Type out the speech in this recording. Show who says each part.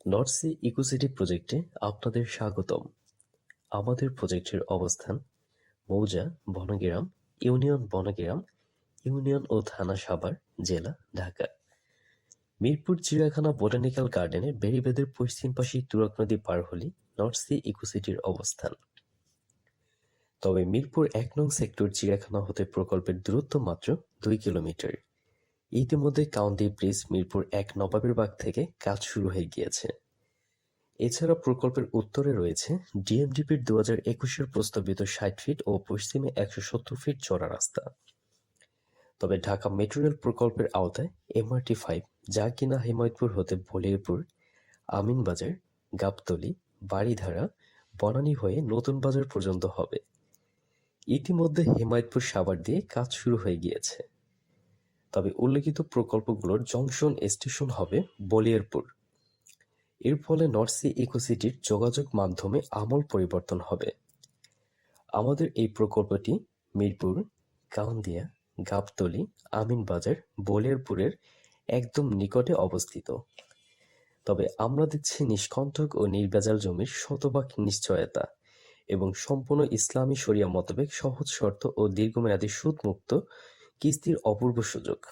Speaker 1: North Sea ইকোসিটি প্রজেক্টে আপনাদের স্বাগতম। আমাদের প্রজেক্টের অবস্থান মৌজা বনগ্রাম, ইউনিয়ন বনগ্রাম, ইউনিয়ন ও থানা সাভার, জেলা ঢাকা। মিরপুর চিড়িয়াখানা বোটানিক্যাল গার্ডেনের বেড়িবাঁধের পশ্চিম পাশে তুরাগ নদী পার হলেই নর্থ সি ইকোসিটির অবস্থান। তবে মিরপুর ১ নং সেক্টর চিড়িয়াখানা হতে প্রকল্পের দূরত্ব মাত্র ২ কিলোমিটার। ইতিমধ্যে কাউন্টি ব্রিজ মিরপুর ১ নবাবের বাগ থেকে কাজ শুরু হয়ে গিয়েছে। এছাড়া প্রকল্পের উত্তরে রয়েছে ডিএমডিপির ২০২১-এর প্রস্তাবিত ৬০ ফিট ও পশ্চিমে ১৭০ ফিট চওড়া রাস্তা। তবে ঢাকা মেট্রো রেল প্রকল্পের আওতায় MRT-5, যা কিনা হেমায়েতপুর হতে বলিয়ারপুর, আমিনবাজার, গাবতলী, বারিধারা, বনানী হয়ে নতুন বাজার পর্যন্ত হবে। ইতিমধ্যে হেমায়েতপুর সাভার দিয়ে কাজ শুরু হয়ে গিয়েছে। তবে উল্লেখিত প্রকল্পগুলোর জংশন স্টেশন হবে বলিয়ারপুর। এর ফলে নর্থ সি ইকোসিটির যোগাযোগ মাধ্যমে আমূল পরিবর্তন হবে। আমাদের এই প্রকল্পটি মিরপুর, কাউন্দিয়া, গাবতলী, আমিনবাজার, বলিয়ারপুরের একদম নিকটে অবস্থিত। তবে আমরা দিচ্ছি নিষ্কণ্টক ও নির্ভেজাল জমির শতভাগ নিশ্চয়তা এবং সম্পূর্ণ ইসলামী শরিয়া মোতাবেক সহজ শর্ত ও দীর্ঘমেয়াদী সুদমুক্ত কিস্তির অপূর্ব সুযোগ।